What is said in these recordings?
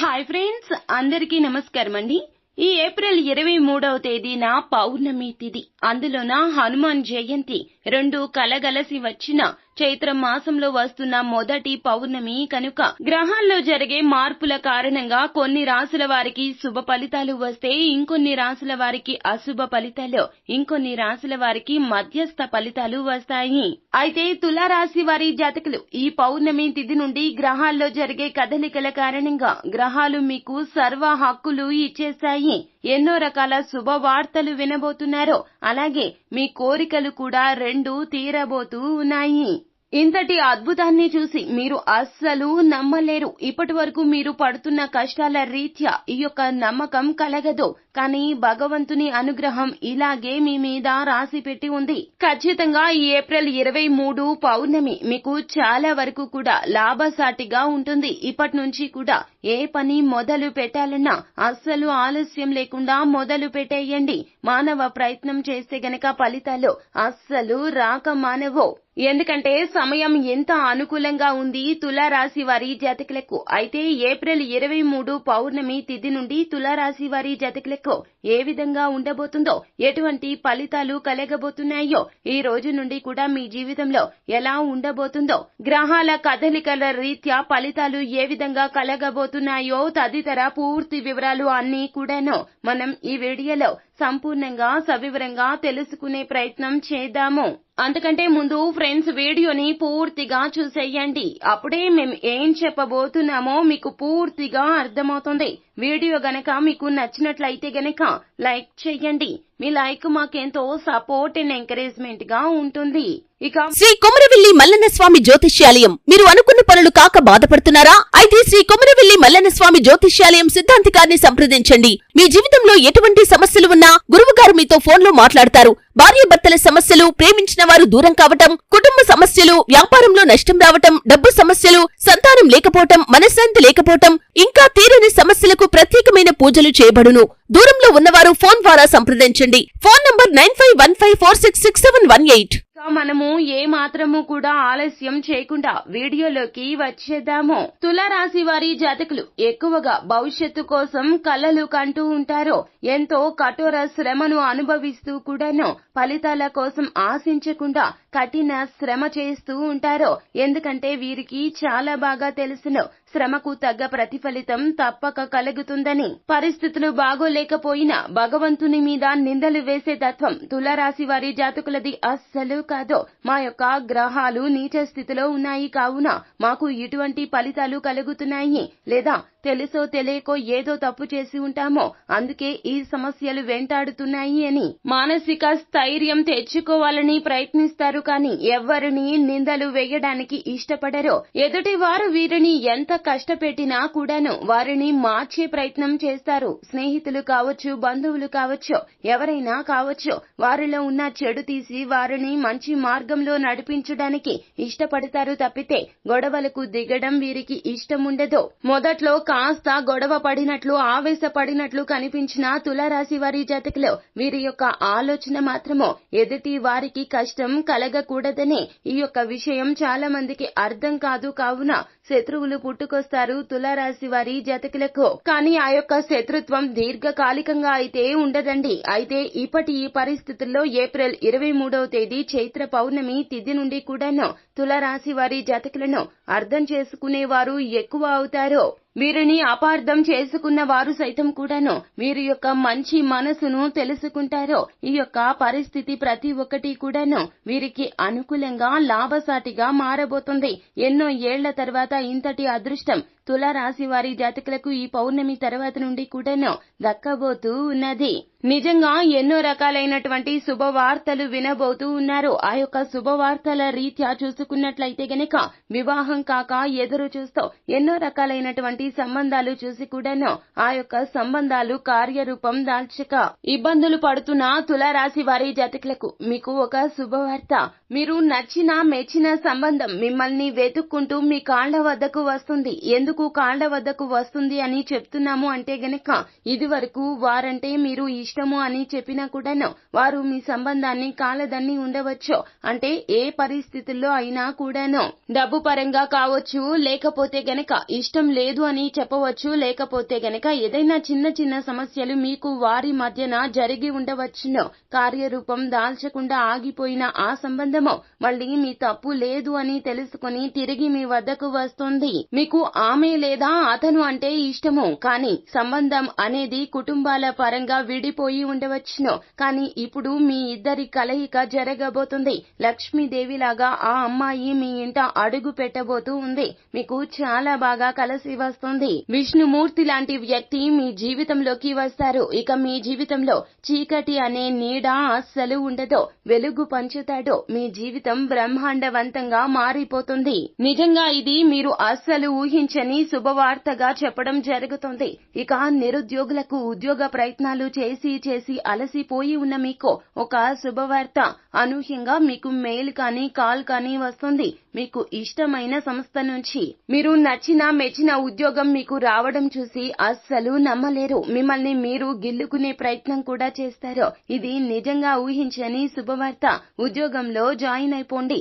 Hi friends, అందరికీ నమస్కారం అండి. ఈ ఏప్రిల్ 23వ తేదీన పౌర్ణమి తిథి, అందులోన హనుమాన్ జయంతి రెండు కలగలసి వచ్చిన చైత్ర మాసంలో వస్తున్న మొదటి పౌర్ణమి కనుక గ్రహాల్లో జరిగే మార్పుల కారణంగా కొన్ని రాశుల వారికి శుభ ఫలితాలు వస్తే ఇంకొన్ని రాశుల వారికి అశుభ ఫలితాలు, ఇంకొన్ని రాశుల వారికి మధ్యస్థ ఫలితాలు వస్తాయి. అయితే తులారాశి వారి జాతకులు ఈ పౌర్ణమి తిథి నుండి గ్రహాల్లో జరిగే కదలికల కారణంగా గ్రహాలు మీకు సర్వ హక్కులు ఇచ్చేస్తాయి. ఎన్నో రకాల శుభవార్తలు వినబోతున్నారు. అలాగే మీ కోరికలు కూడా రెండు తీరబోతూ ఉన్నాయి. ఇంతటి అద్భుతాన్ని చూసి మీరు అస్సలు నమ్మలేరు. ఇప్పటి వరకు మీరు పడుతున్న కష్టాల రీత్యా ఈ యొక్క నమ్మకం కలగదు. కానీ భగవంతుని అనుగ్రహం ఇలాగే మీ మీద రాసి పెట్టి ఉంది. ఖచ్చితంగా ఈ ఏప్రిల్ 23 పౌర్ణమి మీకు చాలా వరకు కూడా లాభసాటిగా ఉంటుంది. ఇప్పటి నుంచి కూడా ఏ పని మొదలు పెట్టాలన్నా అస్సలు ఆలస్యం లేకుండా మొదలు పెట్టేయండి. మానవ ప్రయత్నం చేస్తే గనక ఫలితాలు అస్సలు రాక మానవో. ఎందుకంటే సమయం ఎంత అనుకూలంగా ఉంది తులారాశి వారి జాతకులకు. అయితే ఏప్రిల్ 23 పౌర్ణమి తిథి నుండి తులారాశి వారి జాతకులకు ఏ విధంగా ఉండబోతుందో, ఎటువంటి ఫలితాలు కలగబోతున్నాయో, ఈ రోజు నుండి కూడా మీ జీవితంలో ఎలా ఉండబోతుందో, గ్రహాల కదలికల రీత్యా ఫలితాలు ఏ విధంగా కలగబోతున్నాయో తదితర పూర్తి వివరాలు అన్నీ కూడాను మనం ఈ వీడియోలో సంపూర్ణంగా సవివరంగా తెలుసుకునే ప్రయత్నం చేద్దాము. అంతకంటే ముందు ఫ్రెండ్స్, వీడియోని పూర్తిగా చూసేయండి. అప్పుడే మేము ఏం చెప్పబోతున్నామో మీకు పూర్తిగా అర్థమవుతుంది. వీడియో గనక మీకు నచ్చినట్లయితే గనక లైక్ చేయండి. మీ లైక్ మాకెంతో సపోర్ట్ అండ్ ఎంకరేజ్మెంట్ గా ఉంటుంది. ఇక శ్రీ కొమరవెల్లి మల్లన్న స్వామి జ్యోతిష్యాలయం. మీరు అనుకున్న పనులు కాక బాధపడుతున్నారా? అయితే శ్రీ కొమరవెల్లి మల్లన్న స్వామి జ్యోతిష్యాలయం సిద్ధాంతి గారిని సంప్రదించండి. మీ జీవితంలో ఎటువంటి సమస్యలు ఉన్నా గురువు గారు మీతో ఫోన్లో మాట్లాడతారు. భార్యాభర్తల సమస్యలు, ప్రేమించిన వారు దూరం కావటం, కుటుంబ సమస్యలు, వ్యాపారంలో నష్టం రావటం, డబ్బు సమస్యలు, సంతానం లేకపోవటం, మనశ్శాంతి లేకపోవటం, ఇంకా తీరని సమస్యలకు ప్రత్యేకమైన పూజలు చేయబడును. దూరంలో ఉన్నవారు ఫోన్ ద్వారా సంప్రదించండి. Phone number 9515466718. మనము ఏ మాత్రము కూడా ఆలస్యం చేయకుండా వీడియోలోకి వచ్చేద్దాము. తులారాశి వారి జాతకులు ఎక్కువగా భవిష్యత్తు కోసం కలలు కంటూ ఉంటారు. ఎంతో కఠోర శ్రమను అనుభవిస్తూ కూడాను ఫలితాల కోసం ఆశించకుండా కఠిన శ్రమ చేస్తూ ఉంటారు. ఎందుకంటే వీరికి చాలా బాగా తెలుసును, శ్రమకు తగ్గ ప్రతిఫలితం తప్పక కలుగుతుందని. పరిస్థితులు బాగోలేకపోయినా భగవంతుని మీద నిందలు వేసే తత్వం తులారాశి వారి జాతకులది అస్సలు కాదు. మా యొక్క గ్రహాలు నీచ స్థితిలో ఉన్నాయి కావున మాకు ఇటువంటి ఫలితాలు కలుగుతున్నాయి, లేదా తెలుసో తెలియకో ఏదో తప్పు చేసి ఉంటామో అందుకే ఈ సమస్యలు వెంటాడుతున్నాయి అని మానసిక స్థైర్యం తెచ్చుకోవాలని ప్రయత్నిస్తారు. కానీ ఎవరిని నిందలు వేయడానికి ఇష్టపడరు. ఎదుటి వారు వీరిని ఎంత కష్టపెట్టినా కూడాను వారిని మార్చే ప్రయత్నం చేస్తారు. స్నేహితులు కావచ్చు, బంధువులు కావచ్చు, ఎవరైనా కావచ్చు, వారిలో ఉన్న చెడు తీసి వారిని మంచి మార్గంలో నడిపించడానికి ఇష్టపడతారు తప్పితే గొడవలకు దిగడం వీరికి ఇష్టముండదు. మొదట్లో కాస్త గొడవ పడినట్లు, ఆవేశపడినట్లు కనిపించిన తులారాశి వారి జాతకులు వీరి యొక్క ఆలోచన మాత్రము ఎదుటి వారికి కష్టం కలగకూడదనే. ఈ యొక్క విషయం చాలా మందికి అర్థం కాదు. కావున శత్రువులు పుట్టుకొస్తారు తులారాశి వారి జాతకులకు. కానీ ఆ యొక్క శత్రుత్వం దీర్ఘకాలికంగా అయితే ఉండదండి. అయితే ఇప్పటి ఈ పరిస్థితుల్లో ఏప్రిల్ 23వ తేదీ చైత్ర పౌర్ణమి తిథి నుండి కూడాను తులారాశి వారి జాతకులను అర్థం చేసుకునేవారు ఎక్కువ అవుతారు. వీరిని అపార్థం చేసుకున్న వారు సైతం కూడాను వీరి యొక్క మంచి మనసును తెలుసుకుంటారు. ఈ యొక్క పరిస్థితి ప్రతి ఒక్కటి కూడాను వీరికి అనుకూలంగా లాభసాటిగా మారబోతుంది. ఎన్నో ఏళ్ల తర్వాత ఇంతటి అదృష్టం తులారాశి వారి జాతకులకు ఈ పౌర్ణమి తర్వాత నుండి కూడాను దక్కబోతూ ఉన్నది. నిజంగా ఎన్నో రకాలైనటువంటి శుభవార్తలు వినబోతూ ఉన్నారు. ఆ యొక్క శుభవార్తల రీత్యా చూసుకున్నట్లయితే గనక వివాహం కాక ఎదురు చూస్తూ ఎన్నో రకాలైనటువంటి సంబంధాలు చూసి కూడాను ఆ యొక్క సంబంధాలు కార్యరూపం దాల్చక ఇబ్బందులు పడుతున్న తులారాశి వారి జాతకులకు మీకు ఒక శుభవార్త. మీరు నచ్చిన మెచ్చిన సంబంధం మిమ్మల్ని వెతుక్కుంటూ మీ కాళ్ల వద్దకు వస్తుంది. ఎందుకు ఎందుకు కాళ్ల వద్దకు వస్తుంది అని చెప్తున్నాము అంటే గనక ఇదివరకు వారంటే మీరు ఇష్టము అని చెప్పినా కూడాను వారు మీ సంబంధాన్ని కాలదన్ని ఉండవచ్చు. అంటే ఏ పరిస్థితుల్లో అయినా కూడాను డబ్బు పరంగా కావచ్చు, లేకపోతే గనక ఇష్టం లేదు అని చెప్పవచ్చు, లేకపోతే గనక ఏదైనా చిన్న చిన్న సమస్యలు మీకు వారి మధ్యన జరిగి ఉండవచ్చును. కార్యరూపం దాల్చకుండా ఆగిపోయిన ఆ సంబంధము మళ్ళీ మీ తప్పు లేదు అని తెలుసుకుని తిరిగి మీ వద్దకు వస్తుంది. మీకు ఆమె లేదా అతను అంటే ఇష్టము, కానీ సంబంధం అనేది కుటుంబాల పరంగా విడిపోయి ఉండవచ్చును. కానీ ఇప్పుడు మీ ఇద్దరి కలయిక జరగబోతుంది. లక్ష్మీదేవిలాగా ఆ అమ్మాయి మీ ఇంట అడుగు పెట్టబోతూ ఉంది. మీకు చాలా బాగా కలిసి వస్తుంది. విష్ణుమూర్తి లాంటి వ్యక్తి మీ జీవితంలోకి వస్తారు. ఇక మీ జీవితంలో చీకటి అనే నీడ అస్సలు ఉండదు. వెలుగు పంచుతాడు. మీ జీవితం బ్రహ్మాండవంతంగా మారిపోతుంది. నిజంగా ఇది మీరు అస్సలు ఊహించని శుభవార్తగా చెప్పడం జరుగుతుంది. ఇక నిరుద్యోగులకు ఉద్యోగ ప్రయత్నాలు చేసి చేసి అలసిపోయి ఉన్న మీకు ఒక శుభవార్త. అనూహ్యంగా మీకు మెయిల్ కానీ కాల్ కానీ వస్తుంది. మీకు ఇష్టమైన సంస్థ నుంచి మీరు నచ్చిన మెచ్చిన ఉద్యోగం మీకు రావడం చూసి అస్సలు నమ్మలేరు. మిమ్మల్ని మీరు గిల్లుకునే ప్రయత్నం కూడా చేస్తారు. ఇది నిజంగా ఊహించని శుభవార్త. ఉద్యోగంలో జాయిన్ అయిపోండి.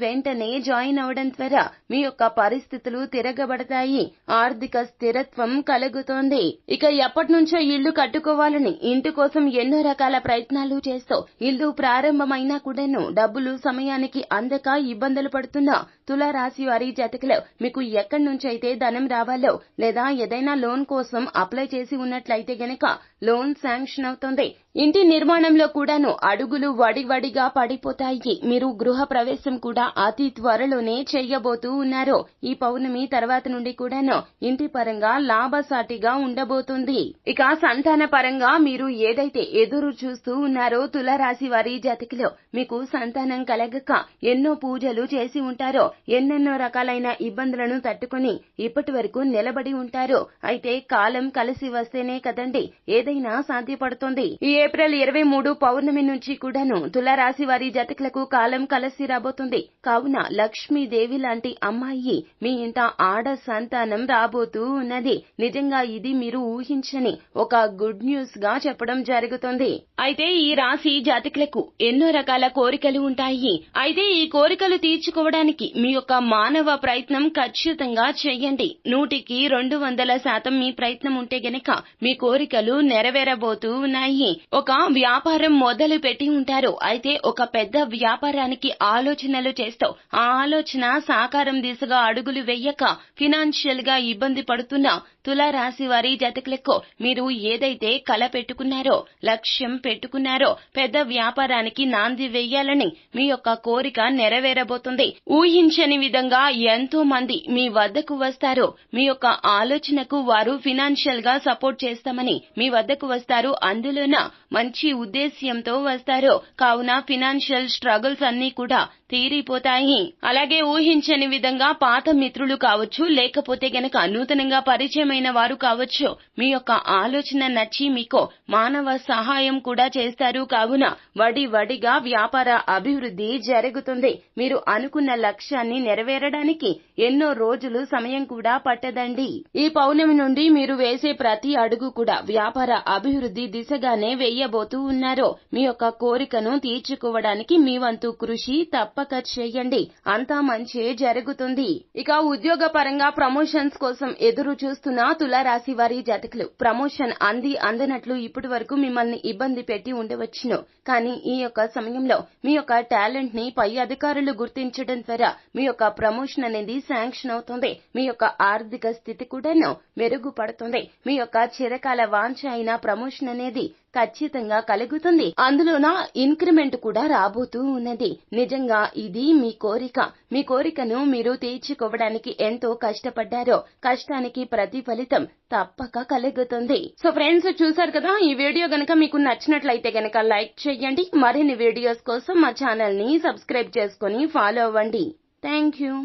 వెంటనే జాయిన్ అవడం ద్వారా మీ యొక్క పరిస్థితులు తిరగబడతాయి. ఆర్థిక స్థిరత్వం కలుగుతోంది. ఇక ఎప్పటి నుంచో ఇల్లు కట్టుకోవాలని ఇంటి కోసం ఎన్నో రకాల ప్రయత్నాలు చేస్తూ ఇల్లు ప్రారంభమైనా కూడాను డబ్బులు సమయానికి అందక ఇబ్బందులు పడుతున్నా తులారాశి వారి జాతకులు మీకు ఎక్కడి నుంచైతే ధనం రావాలో లేదా ఏదైనా లోన్ కోసం అప్లై చేసి ఉన్నట్లయితే గనక లోన్ శాంక్షన్ అవుతుంది. ఇంటి నిర్మాణంలో కూడాను అడుగులు వడివడిగా పడిపోతాయి. మీరు గృహ ప్రవేశం కూడా అతి త్వరలోనే చేయబోతూ ఉన్నారు. ఈ పౌర్ణమి తర్వాత నుండి కూడాను ఇంటి పరంగా లాభసాటిగా ఉండబోతుంది. ఇక సంతాన పరంగా మీరు ఏదైతే ఎదురు చూస్తూ ఉన్నారో తులారాశి వారి జాతకులు మీకు సంతానం కలగక ఎన్నో పూజలు చేసి ఉంటారో, ఎన్నెన్నో రకాలైన ఇబ్బందులను తట్టుకుని ఇప్పటి వరకు నిలబడి ఉంటారు. అయితే కాలం కలిసి వస్తేనే కదండి ఏదైనా సాధ్యపడుతుంది. ఈ ఏప్రిల్ 23 పౌర్ణమి నుంచి కూడాను తులారాశి వారి జాతకులకు కాలం కలిసి రాబోతుంది. కావున లక్ష్మీదేవి లాంటి అమ్మాయి మీ ఇంట ఆడ సంతానం రాబోతూ ఉన్నది. నిజంగా ఇది మీరు ఊహించని ఒక గుడ్ న్యూస్ గా చెప్పడం జరుగుతుంది. అయితే ఈ రాశి జాతకులకు ఎన్నో రకాల కోరికలు ఉంటాయి. అయితే ఈ కోరికలు తీర్చుకోవడానికి మీ యొక్క మానవ ప్రయత్నం ఖచ్చితంగా చేయండి. 100కి 200% మీ ప్రయత్నం ఉంటే గనక మీ కోరికలు నెరవేరబోతూ ఉన్నాయి. ఒక వ్యాపారం మొదలు పెట్టి ఉంటారు. అయితే ఒక పెద్ద వ్యాపారానికి ఆలోచనలు చేస్తూ ఆ ఆలోచన సాకారం దిశగా అడుగులు వేయక ఫినాన్షియల్ గా ఇబ్బంది పడుతున్న తులారాశి వారి జాతకులకు మీరు ఏదైతే కల పెట్టుకున్నారో, లక్ష్యం పెట్టుకున్నారో, పెద్ద వ్యాపారానికి నాంది వేయాలని మీ యొక్క కోరిక నెరవేరబోతుంది. ఊహించని విధంగా ఎంతో మంది మీ వద్దకు వస్తారు. మీ యొక్క ఆలోచనకు వారు ఫినాన్షియల్ గా సపోర్ట్ చేస్తామని మీ వద్దకు వస్తారు. అందులోన మంచి ఉద్దేశ్యంతో వస్తారు. కావున ఫినాన్షియల్ స్ట్రగుల్స్ అన్ని కూడా తీరిపోతాయి. అలాగే ఊహించని విధంగా పాత మిత్రులు కావచ్చు, లేకపోతే గనక నూతనంగా పరిచయమైన వారు కావచ్చు, మీ యొక్క ఆలోచన నచ్చి మీకు మానవ సహాయం కూడా చేస్తారు. కావున వడిగా వ్యాపార అభివృద్ధి జరుగుతుంది. మీరు అనుకున్న లక్ష్యాన్ని నెరవేరడానికి ఎన్నో రోజులు సమయం కూడా పట్టదండి. ఈ పౌర్ణమి నుండి మీరు వేసే ప్రతి అడుగు కూడా వ్యాపార అభివృద్ధి దిశగానే వేయబోతూ ఉన్నారు. మీ యొక్క కోరికను తీర్చుకోవడానికి మీ వంతు కృషి తప్పక చేయండి. అంతా మంచే జరుగుతుంది. ఇక ఉద్యోగ పరంగా ప్రమోషన్స్ కోసం ఎదురు చూస్తున్న తులారాశి వారి జాతకులు ప్రమోషన్ అందనట్లు ఇప్పటి వరకు మిమ్మల్ని ఇబ్బంది పెట్టి ఉండవచ్చును. కానీ ఈ యొక్క సమయంలో మీ యొక్క టాలెంట్ ని పై అధికారులు గుర్తించడం ద్వారా మీ యొక్క ప్రమోషన్ అనేది శాంక్షన్ అవుతుంది. మీ యొక్క ఆర్థిక స్థితి కూడాను మెరుగుపడుతుంది. మీ యొక్క చిరకాల వాంఛ అయిన ప్రమోషన్ అనేది ఖచ్చితంగా కలుగుతుంది. అందులోన ఇంక్రిమెంట్ కూడా రాబోతూ ఉన్నది. నిజంగా ఇది మీ కోరిక. మీ కోరికను మీరు తీర్చుకోవడానికి ఎంతో కష్టపడ్డారో, కష్టానికి ప్రతిఫలితం తప్పక కలుగుతుంది. సో ఫ్రెండ్స్, చూసారు కదా, ఈ వీడియో గనక మీకు నచ్చినట్లయితే గనక లైక్ చేయండి. మరిన్ని వీడియోస్ కోసం మా ఛానల్ ని సబ్స్క్రైబ్ చేసుకుని ఫాలో అవ్వండి. Thank you.